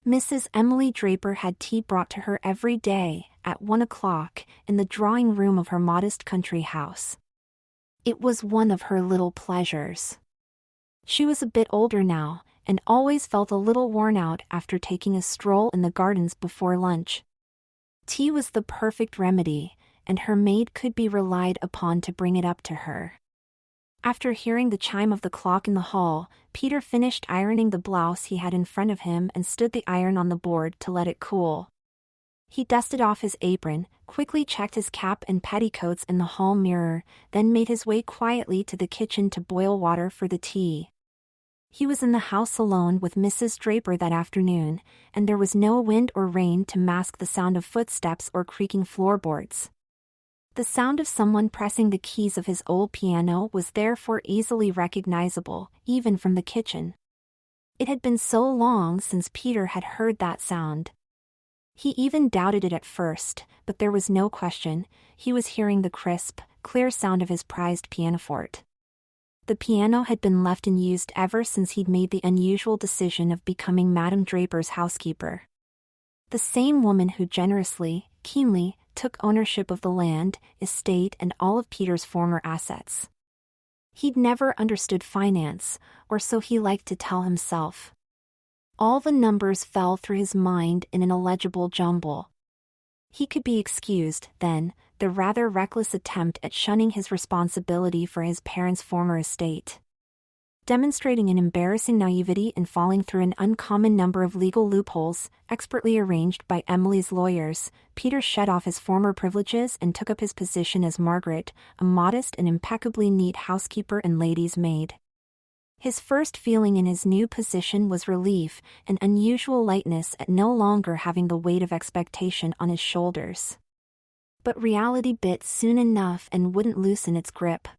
Mrs. Emily Draper had tea brought to her every day, at 1 o'clock, in the drawing room of her modest country house. It was one of her little pleasures. She was a bit older now, and always felt a little worn out after taking a stroll in the gardens before lunch. Tea was the perfect remedy, and her maid could be relied upon to bring it up to her. After hearing the chime of the clock in the hall, Peter finished ironing the blouse he had in front of him and stood the iron on the board to let it cool. He dusted off his apron, quickly checked his cap and petticoats in the hall mirror, then made his way quietly to the kitchen to boil water for the tea. He was in the house alone with Mrs. Draper that afternoon, and there was no wind or rain to mask the sound of footsteps or creaking floorboards. The sound of someone pressing the keys of his old piano was therefore easily recognizable, even from the kitchen. It had been so long since Peter had heard that sound. He even doubted it at first, but there was no question, he was hearing the crisp, clear sound of his prized pianoforte. The piano had been left unused ever since he'd made the unusual decision of becoming Madame Draper's housekeeper. The same woman who generously, keenly, took ownership of the land, estate and all of Peter's former assets. He'd never understood finance, or so he liked to tell himself. All the numbers fell through his mind in an illegible jumble. He could be excused, then, the rather reckless attempt at shunning his responsibility for his parents' former estate. Demonstrating an embarrassing naivety and falling through an uncommon number of legal loopholes, expertly arranged by Emily's lawyers, Peter shed off his former privileges and took up his position as Margaret, a modest and impeccably neat housekeeper and lady's maid. His first feeling in his new position was relief, an unusual lightness at no longer having the weight of expectation on his shoulders. But reality bit soon enough and wouldn't loosen its grip.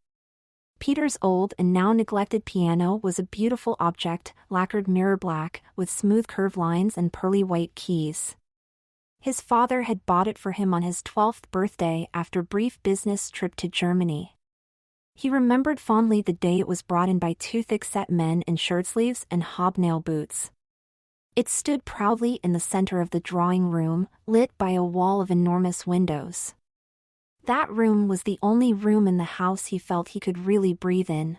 Peter's old and now neglected piano was a beautiful object, lacquered mirror black, with smooth curved lines and pearly white keys. His father had bought it for him on his 12th birthday after a brief business trip to Germany. He remembered fondly the day it was brought in by two thick-set men in shirt-sleeves and hobnail boots. It stood proudly in the center of the drawing room, lit by a wall of enormous windows. That room was the only room in the house he felt he could really breathe in.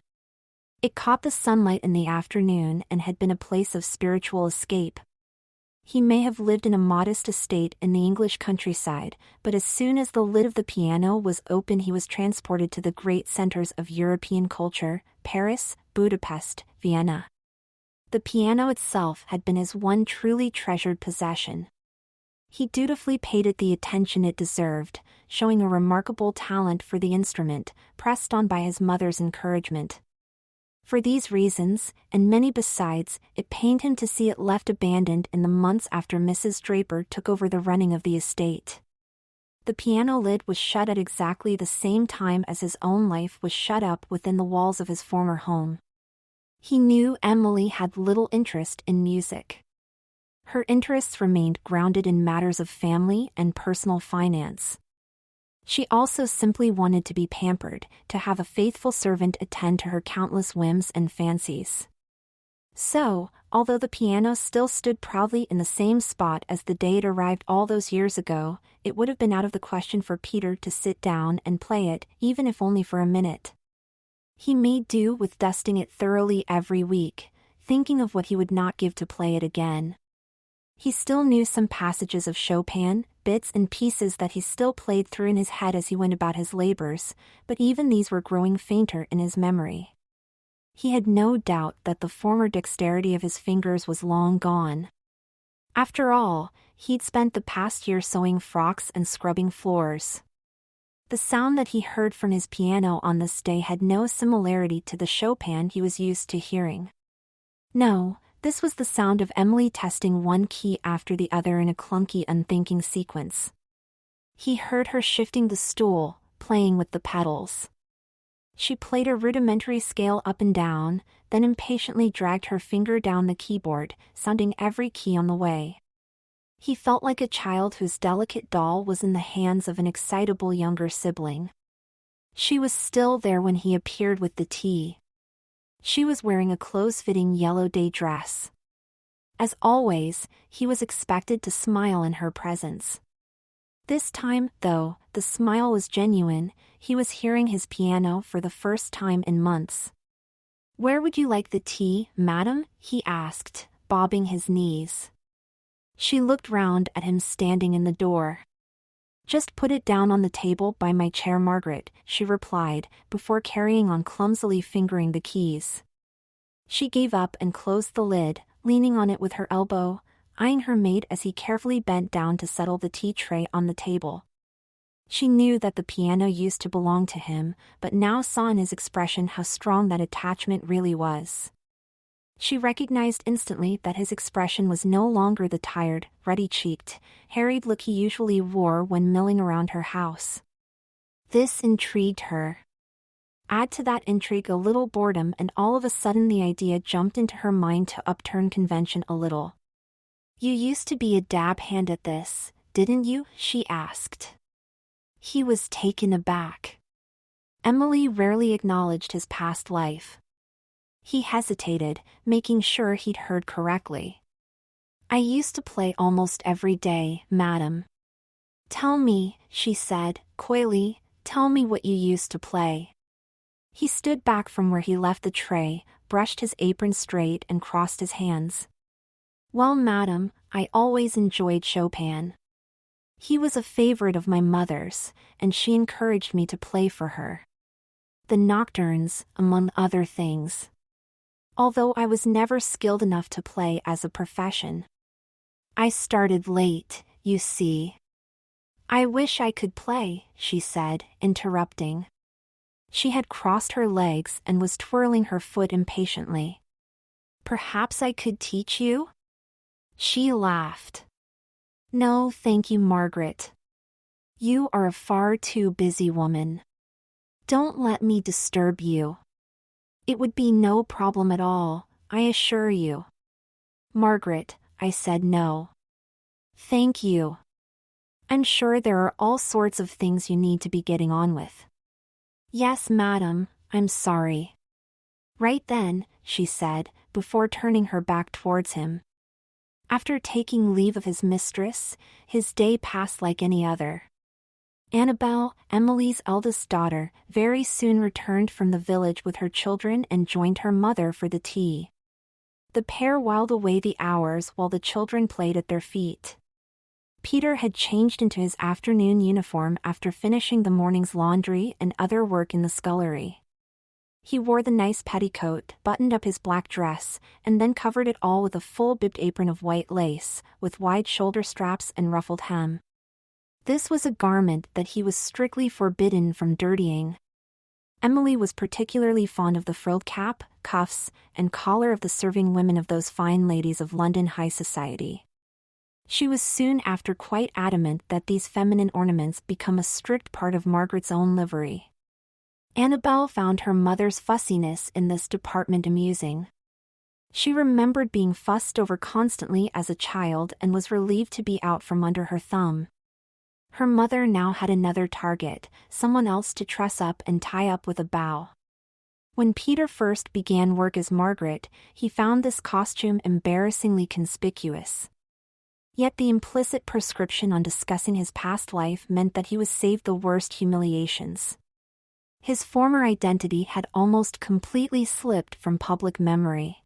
It caught the sunlight in the afternoon and had been a place of spiritual escape. He may have lived in a modest estate in the English countryside, but as soon as the lid of the piano was open he was transported to the great centers of European culture, Paris, Budapest, Vienna. The piano itself had been his one truly treasured possession. He dutifully paid it the attention it deserved, showing a remarkable talent for the instrument, pressed on by his mother's encouragement. For these reasons, and many besides, it pained him to see it left abandoned in the months after Mrs. Draper took over the running of the estate. The piano lid was shut at exactly the same time as his own life was shut up within the walls of his former home. He knew Emily had little interest in music. Her interests remained grounded in matters of family and personal finance. She also simply wanted to be pampered, to have a faithful servant attend to her countless whims and fancies. So, although the piano still stood proudly in the same spot as the day it arrived all those years ago, it would have been out of the question for Peter to sit down and play it, even if only for a minute. He made do with dusting it thoroughly every week, thinking of what he would not give to play it again. He still knew some passages of Chopin, bits and pieces that he still played through in his head as he went about his labors, but even these were growing fainter in his memory. He had no doubt that the former dexterity of his fingers was long gone. After all, he'd spent the past year sewing frocks and scrubbing floors. The sound that he heard from his piano on this day had no similarity to the Chopin he was used to hearing. No, this was the sound of Emily testing one key after the other in a clunky, unthinking sequence. He heard her shifting the stool, playing with the pedals. She played a rudimentary scale up and down, then impatiently dragged her finger down the keyboard, sounding every key on the way. He felt like a child whose delicate doll was in the hands of an excitable younger sibling. She was still there when he appeared with the tea. She was wearing a close-fitting yellow day dress. As always, he was expected to smile in her presence. This time, though, the smile was genuine. He was hearing his piano for the first time in months. "Where would you like the tea, madam?" he asked, bobbing his knees. She looked round at him standing in the door. "Just put it down on the table by my chair, Margaret," she replied, before carrying on clumsily fingering the keys. She gave up and closed the lid, leaning on it with her elbow, eyeing her maid as he carefully bent down to settle the tea tray on the table. She knew that the piano used to belong to him, but now saw in his expression how strong that attachment really was. She recognized instantly that his expression was no longer the tired, ruddy-cheeked, harried look he usually wore when milling around her house. This intrigued her. Add to that intrigue a little boredom, and all of a sudden the idea jumped into her mind to upturn convention a little. "You used to be a dab hand at this, didn't you?" she asked. He was taken aback. Emily rarely acknowledged his past life. He hesitated, making sure he'd heard correctly. "I used to play almost every day, madam." "Tell me," she said, coyly, "tell me what you used to play." He stood back from where he left the tray, brushed his apron straight and crossed his hands. "Well, madam, I always enjoyed Chopin. He was a favorite of my mother's, and she encouraged me to play for her. The nocturnes, among other things. Although I was never skilled enough to play as a profession. I started late, you see." "I wish I could play," she said, interrupting. She had crossed her legs and was twirling her foot impatiently. "Perhaps I could teach you?" She laughed. "No, thank you, Margaret. You are a far too busy woman. Don't let me disturb you." "It would be no problem at all, I assure you." "Margaret," I said, "no. Thank you. I'm sure there are all sorts of things you need to be getting on with." "Yes, madam, I'm sorry." "Right then," she said, before turning her back towards him. After taking leave of his mistress, his day passed like any other. Annabel, Emily's eldest daughter, very soon returned from the village with her children and joined her mother for the tea. The pair whiled away the hours while the children played at their feet. Peter had changed into his afternoon uniform after finishing the morning's laundry and other work in the scullery. He wore the nice petticoat, buttoned up his black dress, and then covered it all with a full-bibbed apron of white lace, with wide shoulder straps and ruffled hem. This was a garment that he was strictly forbidden from dirtying. Emily was particularly fond of the frilled cap, cuffs, and collar of the serving women of those fine ladies of London high society. She was soon after quite adamant that these feminine ornaments become a strict part of Margaret's own livery. Annabel found her mother's fussiness in this department amusing. She remembered being fussed over constantly as a child and was relieved to be out from under her thumb. Her mother now had another target, someone else to truss up and tie up with a bow. When Peter first began work as Margaret, he found this costume embarrassingly conspicuous. Yet the implicit prescription on discussing his past life meant that he was saved the worst humiliations. His former identity had almost completely slipped from public memory.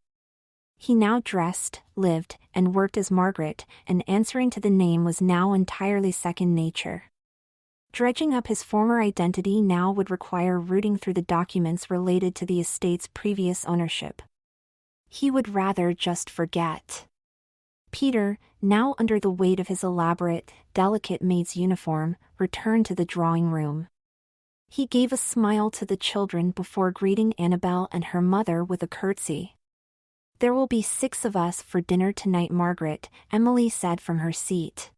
He now dressed, lived, and worked as Margaret, and answering to the name was now entirely second nature. Dredging up his former identity now would require rooting through the documents related to the estate's previous ownership. He would rather just forget. Peter, now under the weight of his elaborate, delicate maid's uniform, returned to the drawing room. He gave a smile to the children before greeting Annabel and her mother with a curtsy. "There will be 6 of us for dinner tonight, Margaret," Emily said from her seat.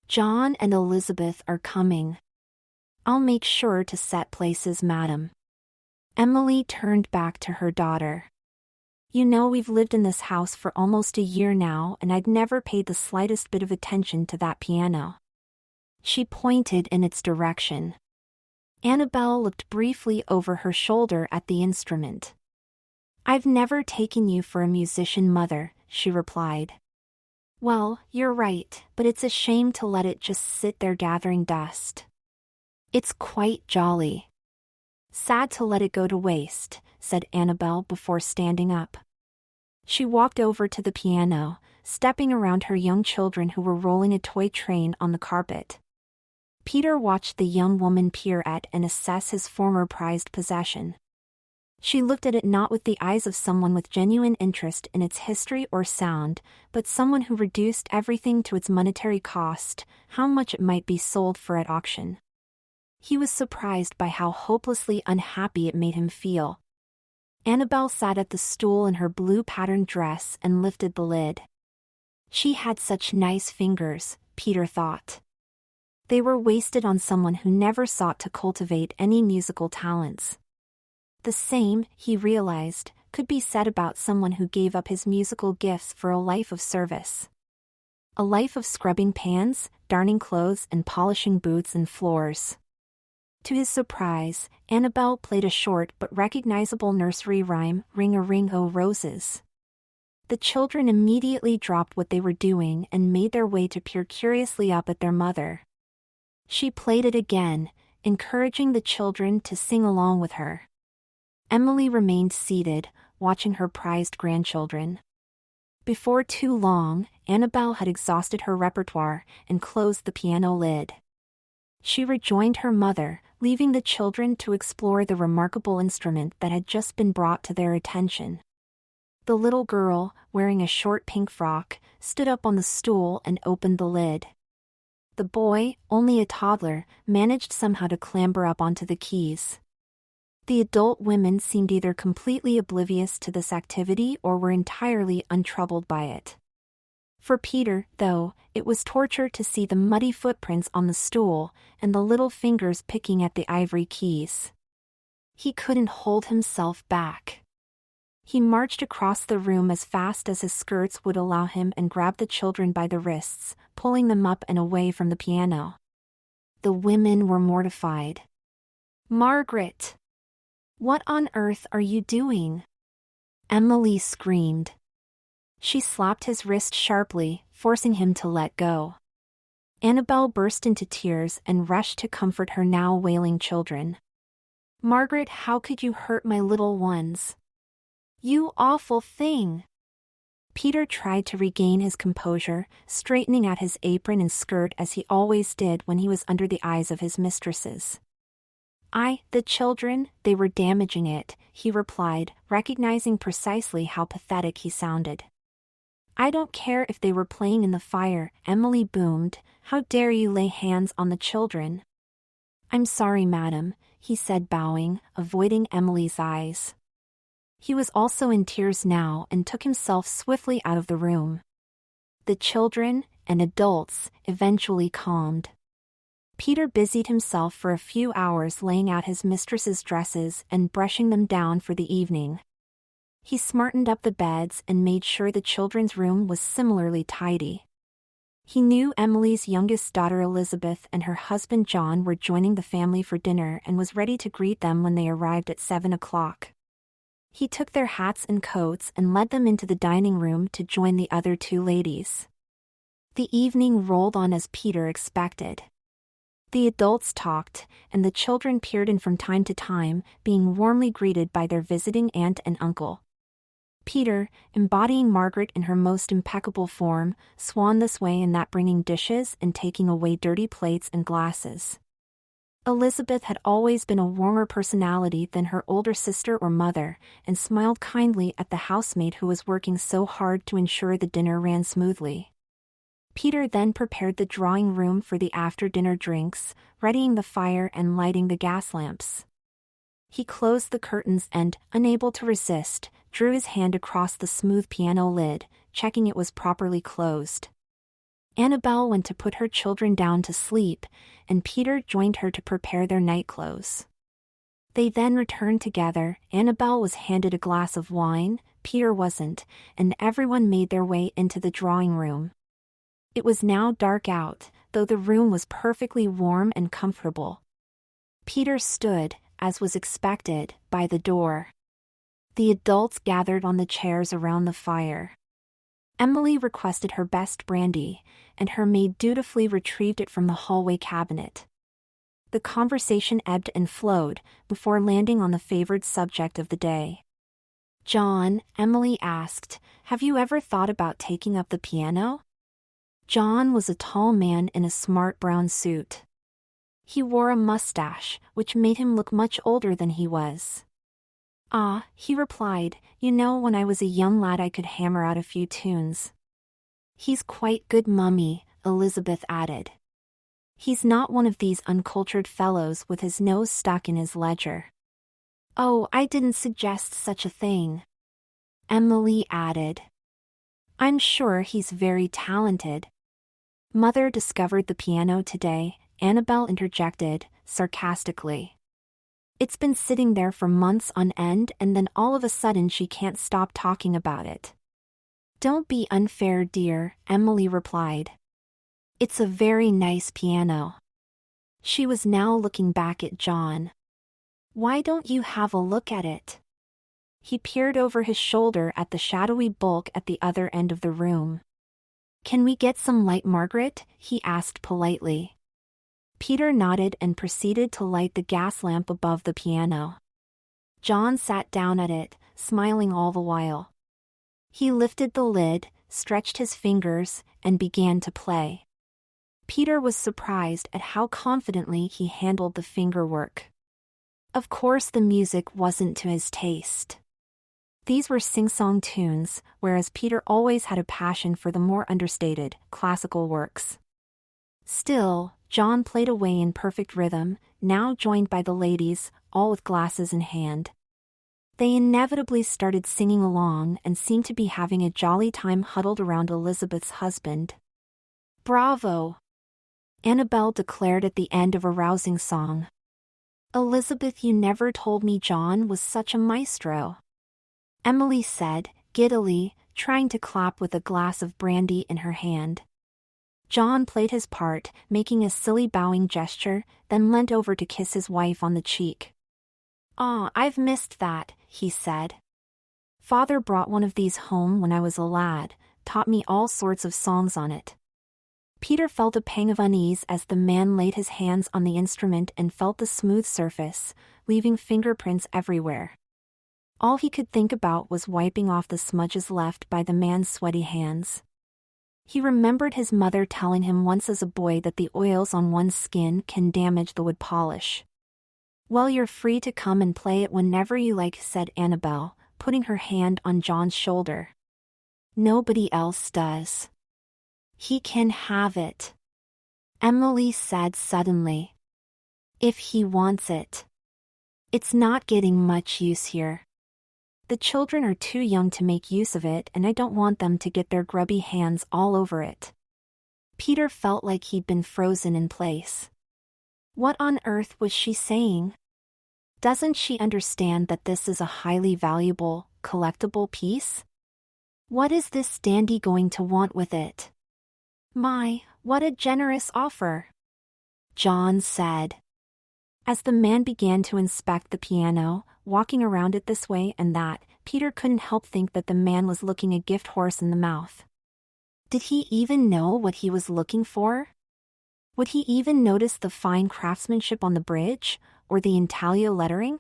"John and Elizabeth are coming. I'll make sure to set places, madam." Emily turned back to her daughter. "You know we've lived in this house for almost a year now, and I'd never paid the slightest bit of attention to that piano." She pointed in its direction. Annabel looked briefly over her shoulder at the instrument. "I've never taken you for a musician, mother," she replied. Well, you're right, but it's a shame to let it just sit there gathering dust. It's quite jolly. Sad to let it go to waste, said Annabelle before standing up. She walked over to the piano, stepping around her young children who were rolling a toy train on the carpet. Peter watched the young woman peer at and assess his former prized possession. She looked at it not with the eyes of someone with genuine interest in its history or sound, but someone who reduced everything to its monetary cost, how much it might be sold for at auction. He was surprised by how hopelessly unhappy it made him feel. Annabelle sat at the stool in her blue patterned dress and lifted the lid. She had such nice fingers, Peter thought. They were wasted on someone who never sought to cultivate any musical talents. The same, he realized, could be said about someone who gave up his musical gifts for a life of service. A life of scrubbing pans, darning clothes and polishing boots and floors. To his surprise, Annabelle played a short but recognizable nursery rhyme, Ring-a-Ring-O Roses. The children immediately dropped what they were doing and made their way to peer curiously up at their mother. She played it again, encouraging the children to sing along with her. Emily remained seated, watching her prized grandchildren. Before too long, Annabelle had exhausted her repertoire and closed the piano lid. She rejoined her mother, leaving the children to explore the remarkable instrument that had just been brought to their attention. The little girl, wearing a short pink frock, stood up on the stool and opened the lid. The boy, only a toddler, managed somehow to clamber up onto the keys. The adult women seemed either completely oblivious to this activity or were entirely untroubled by it. For Peter, though, it was torture to see the muddy footprints on the stool and the little fingers picking at the ivory keys. He couldn't hold himself back. He marched across the room as fast as his skirts would allow him and grabbed the children by the wrists, pulling them up and away from the piano. The women were mortified. "Margaret! What on earth are you doing?" Emily screamed. She slapped his wrist sharply, forcing him to let go. Annabelle burst into tears and rushed to comfort her now wailing children. "Margaret, how could you hurt my little ones? You awful thing!" Peter tried to regain his composure, straightening out his apron and skirt as he always did when he was under the eyes of his mistresses. The children, they were damaging it," he replied, recognizing precisely how pathetic he sounded. "I don't care if they were playing in the fire," Emily boomed. "How dare you lay hands on the children?" "I'm sorry, madam," he said, bowing, avoiding Emily's eyes. He was also in tears now and took himself swiftly out of the room. The children, and adults, eventually calmed. Peter busied himself for a few hours laying out his mistress's dresses and brushing them down for the evening. He smartened up the beds and made sure the children's room was similarly tidy. He knew Emily's youngest daughter Elizabeth and her husband John were joining the family for dinner and was ready to greet them when they arrived at 7 o'clock. He took their hats and coats and led them into the dining room to join the other two ladies. The evening rolled on as Peter expected. The adults talked, and the children peered in from time to time, being warmly greeted by their visiting aunt and uncle. Peter, embodying Margaret in her most impeccable form, swanned this way and that, bringing dishes and taking away dirty plates and glasses. Elizabeth had always been a warmer personality than her older sister or mother, and smiled kindly at the housemaid who was working so hard to ensure the dinner ran smoothly. Peter then prepared the drawing room for the after-dinner drinks, readying the fire and lighting the gas lamps. He closed the curtains and, unable to resist, drew his hand across the smooth piano lid, checking it was properly closed. Annabelle went to put her children down to sleep, and Peter joined her to prepare their night clothes. They then returned together. Annabelle was handed a glass of wine, Peter wasn't, and everyone made their way into the drawing room. It was now dark out, though the room was perfectly warm and comfortable. Peter stood, as was expected, by the door. The adults gathered on the chairs around the fire. Emily requested her best brandy, and her maid dutifully retrieved it from the hallway cabinet. The conversation ebbed and flowed, before landing on the favored subject of the day. "John," Emily asked, "have you ever thought about taking up the piano?" John was a tall man in a smart brown suit. He wore a mustache, which made him look much older than he was. "Ah," he replied, "you know, when I was a young lad I could hammer out a few tunes." "He's quite good, mummy," Elizabeth added. "He's not one of these uncultured fellows with his nose stuck in his ledger." "Oh, I didn't suggest such a thing," Emily added. "I'm sure he's very talented." "Mother discovered the piano today," Annabelle interjected, sarcastically. "It's been sitting there for months on end, and then all of a sudden she can't stop talking about it." "Don't be unfair, dear," Emily replied. "It's a very nice piano." She was now looking back at John. "Why don't you have a look at it?" He peered over his shoulder at the shadowy bulk at the other end of the room. "Can we get some light, Margaret?" he asked politely. Peter nodded and proceeded to light the gas lamp above the piano. John sat down at it, smiling all the while. He lifted the lid, stretched his fingers, and began to play. Peter was surprised at how confidently he handled the fingerwork. Of course the music wasn't to his taste. These were sing-song tunes, whereas Peter always had a passion for the more understated, classical works. Still, John played away in perfect rhythm, now joined by the ladies, all with glasses in hand. They inevitably started singing along and seemed to be having a jolly time huddled around Elizabeth's husband. "Bravo!" Annabelle declared at the end of a rousing song. "Elizabeth, you never told me John was such a maestro," Emily said, giddily, trying to clap with a glass of brandy in her hand. John played his part, making a silly bowing gesture, then leant over to kiss his wife on the cheek. "Aw, I've missed that," he said. "Father brought one of these home when I was a lad, taught me all sorts of songs on it." Peter felt a pang of unease as the man laid his hands on the instrument and felt the smooth surface, leaving fingerprints everywhere. All he could think about was wiping off the smudges left by the man's sweaty hands. He remembered his mother telling him once as a boy that the oils on one's skin can damage the wood polish. "Well, you're free to come and play it whenever you like," said Annabelle, putting her hand on John's shoulder. "Nobody else does." "He can have it," Emily said suddenly. "If he wants it. It's not getting much use here. The children are too young to make use of it, and I don't want them to get their grubby hands all over it." Peter felt like he'd been frozen in place. What on earth was she saying? Doesn't she understand that this is a highly valuable, collectible piece? What is this dandy going to want with it? "My, what a generous offer," John said. As the man began to inspect the piano, walking around it this way and that, Peter couldn't help think that the man was looking a gift horse in the mouth. Did he even know what he was looking for? Would he even notice the fine craftsmanship on the bridge, or the intaglio lettering?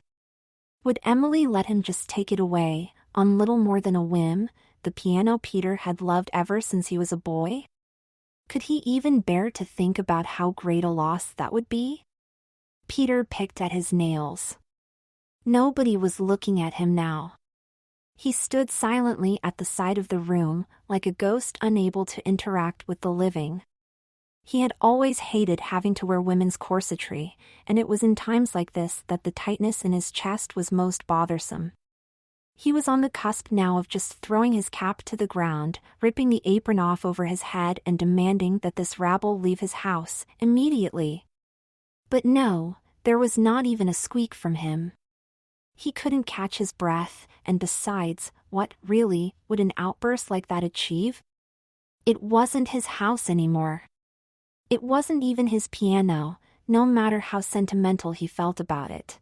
Would Emily let him just take it away, on little more than a whim, the piano Peter had loved ever since he was a boy? Could he even bear to think about how great a loss that would be? Peter picked at his nails. Nobody was looking at him now. He stood silently at the side of the room, like a ghost unable to interact with the living. He had always hated having to wear women's corsetry, and it was in times like this that the tightness in his chest was most bothersome. He was on the cusp now of just throwing his cap to the ground, ripping the apron off over his head and demanding that this rabble leave his house, immediately. But no, there was not even a squeak from him. He couldn't catch his breath, and besides, what, really, would an outburst like that achieve? It wasn't his house anymore. It wasn't even his piano, no matter how sentimental he felt about it.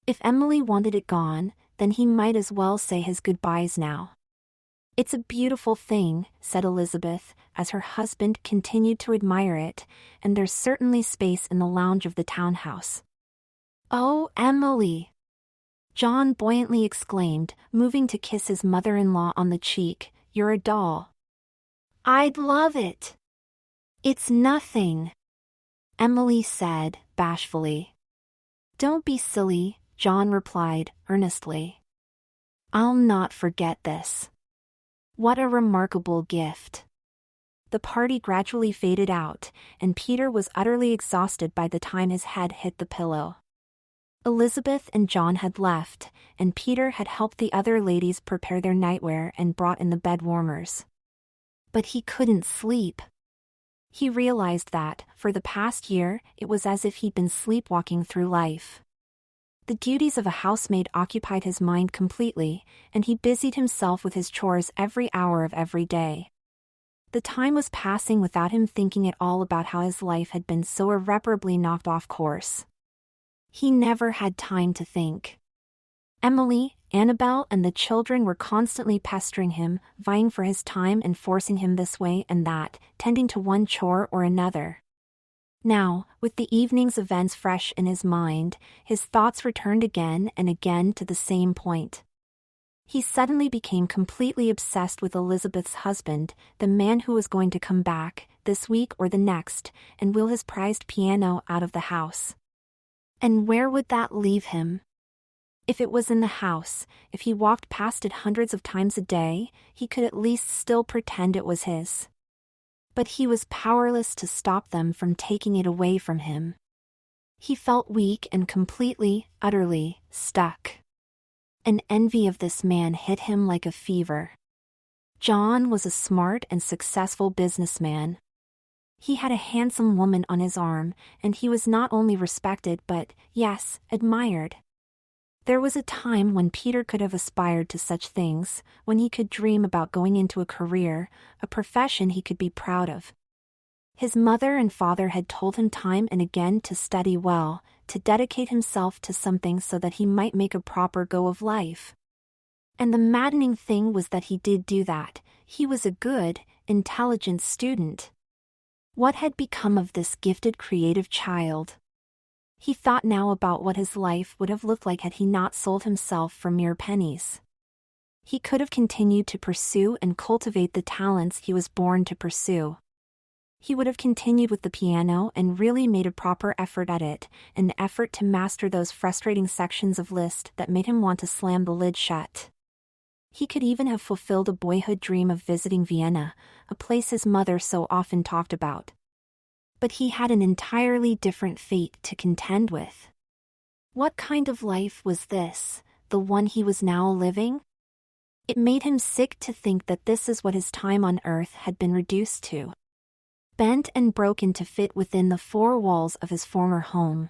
If Emily wanted it gone, then he might as well say his goodbyes now. "It's a beautiful thing," said Elizabeth, as her husband continued to admire it, "and there's certainly space in the lounge of the townhouse." "Oh, Emily!" John buoyantly exclaimed, moving to kiss his mother-in-law on the cheek, "You're a doll." "I'd love it." "It's nothing," Emily said, bashfully. "Don't be silly," John replied, earnestly. "I'll not forget this. What a remarkable gift." The party gradually faded out, and Peter was utterly exhausted by the time his head hit the pillow. Elizabeth and John had left, and Peter had helped the other ladies prepare their nightwear and brought in the bed warmers. But he couldn't sleep. He realized that, for the past year, it was as if he'd been sleepwalking through life. The duties of a housemaid occupied his mind completely, and he busied himself with his chores every hour of every day. The time was passing without him thinking at all about how his life had been so irreparably knocked off course. He never had time to think. Emily, Annabelle, and the children were constantly pestering him, vying for his time and forcing him this way and that, tending to one chore or another. Now, with the evening's events fresh in his mind, his thoughts returned again and again to the same point. He suddenly became completely obsessed with Elizabeth's husband, the man who was going to come back, this week or the next, and wheel his prized piano out of the house. And where would that leave him? If it was in the house, if he walked past it hundreds of times a day, he could at least still pretend it was his. But he was powerless to stop them from taking it away from him. He felt weak and completely, utterly, stuck. An envy of this man hit him like a fever. John was a smart and successful businessman. He had a handsome woman on his arm, and he was not only respected but, yes, admired. There was a time when Peter could have aspired to such things, when he could dream about going into a career, a profession he could be proud of. His mother and father had told him time and again to study well, to dedicate himself to something so that he might make a proper go of life. And the maddening thing was that he did do that. He was a good, intelligent student. What had become of this gifted creative child? He thought now about what his life would have looked like had he not sold himself for mere pennies. He could have continued to pursue and cultivate the talents he was born to pursue. He would have continued with the piano and really made a proper effort at it, an effort to master those frustrating sections of Liszt that made him want to slam the lid shut. He could even have fulfilled a boyhood dream of visiting Vienna, a place his mother so often talked about. But he had an entirely different fate to contend with. What kind of life was this, the one he was now living? It made him sick to think that this is what his time on earth had been reduced to. Bent and broken to fit within the four walls of his former home.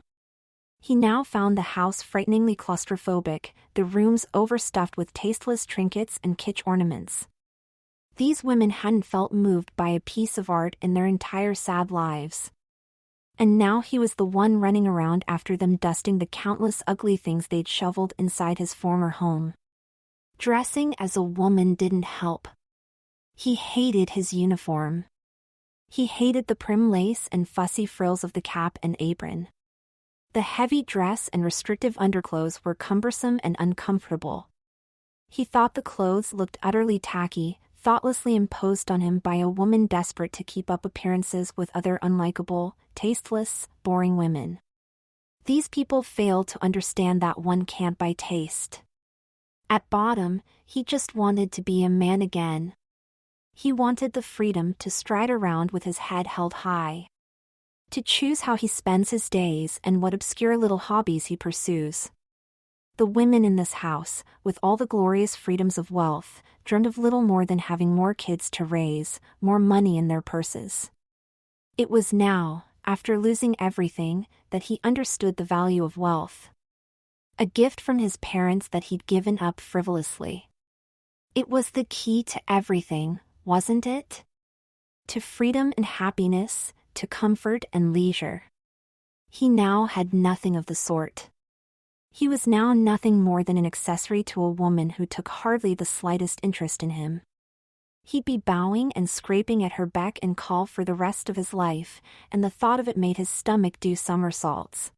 He now found the house frighteningly claustrophobic, the rooms overstuffed with tasteless trinkets and kitsch ornaments. These women hadn't felt moved by a piece of art in their entire sad lives. And now he was the one running around after them, dusting the countless ugly things they'd shoveled inside his former home. Dressing as a woman didn't help. He hated his uniform. He hated the prim lace and fussy frills of the cap and apron. The heavy dress and restrictive underclothes were cumbersome and uncomfortable. He thought the clothes looked utterly tacky, thoughtlessly imposed on him by a woman desperate to keep up appearances with other unlikable, tasteless, boring women. These people failed to understand that one can't buy taste. At bottom, he just wanted to be a man again. He wanted the freedom to stride around with his head held high. To choose how he spends his days and what obscure little hobbies he pursues. The women in this house, with all the glorious freedoms of wealth, dreamed of little more than having more kids to raise, more money in their purses. It was now, after losing everything, that he understood the value of wealth. A gift from his parents that he'd given up frivolously. It was the key to everything, wasn't it? To freedom and happiness, to comfort and leisure. He now had nothing of the sort. He was now nothing more than an accessory to a woman who took hardly the slightest interest in him. He'd be bowing and scraping at her beck and call for the rest of his life, and the thought of it made his stomach do somersaults.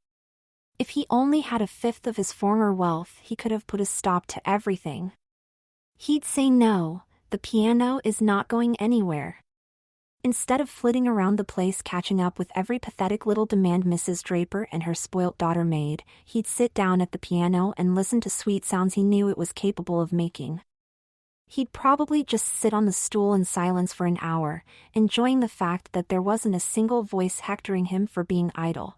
If he only had a fifth of his former wealth, he could have put a stop to everything. He'd say no, the piano is not going anywhere. Instead of flitting around the place catching up with every pathetic little demand Mrs. Draper and her spoilt daughter Maid, he'd sit down at the piano and listen to sweet sounds he knew it was capable of making. He'd probably just sit on the stool in silence for an hour, enjoying the fact that there wasn't a single voice hectoring him for being idle.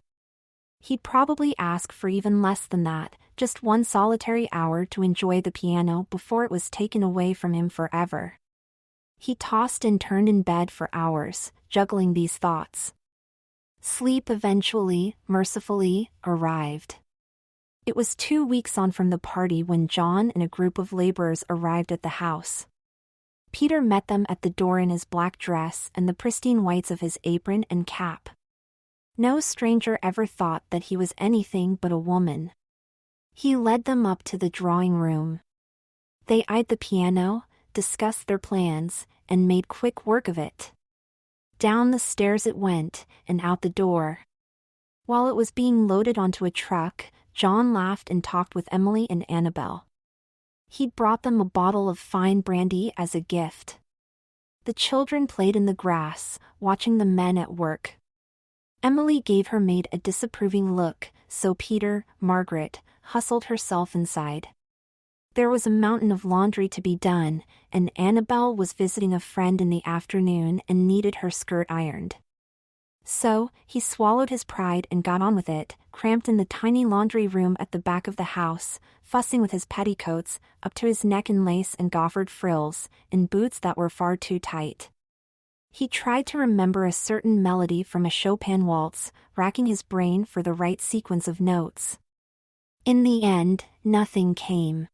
He'd probably ask for even less than that, just one solitary hour to enjoy the piano before it was taken away from him forever. He tossed and turned in bed for hours, juggling these thoughts. Sleep eventually, mercifully, arrived. It was 2 weeks on from the party when John and a group of laborers arrived at the house. Peter met them at the door in his black dress and the pristine whites of his apron and cap. No stranger ever thought that he was anything but a woman. He led them up to the drawing room. They eyed the piano, discussed their plans, and made quick work of it. Down the stairs it went, and out the door. While it was being loaded onto a truck, John laughed and talked with Emily and Annabel. He'd brought them a bottle of fine brandy as a gift. The children played in the grass, watching the men at work. Emily gave her maid a disapproving look, so Peter, Margaret, hustled herself inside. There was a mountain of laundry to be done, and Annabel was visiting a friend in the afternoon and needed her skirt ironed. So, he swallowed his pride and got on with it, cramped in the tiny laundry room at the back of the house, fussing with his petticoats, up to his neck in lace and goffered frills, in boots that were far too tight. He tried to remember a certain melody from a Chopin waltz, racking his brain for the right sequence of notes. In the end, nothing came.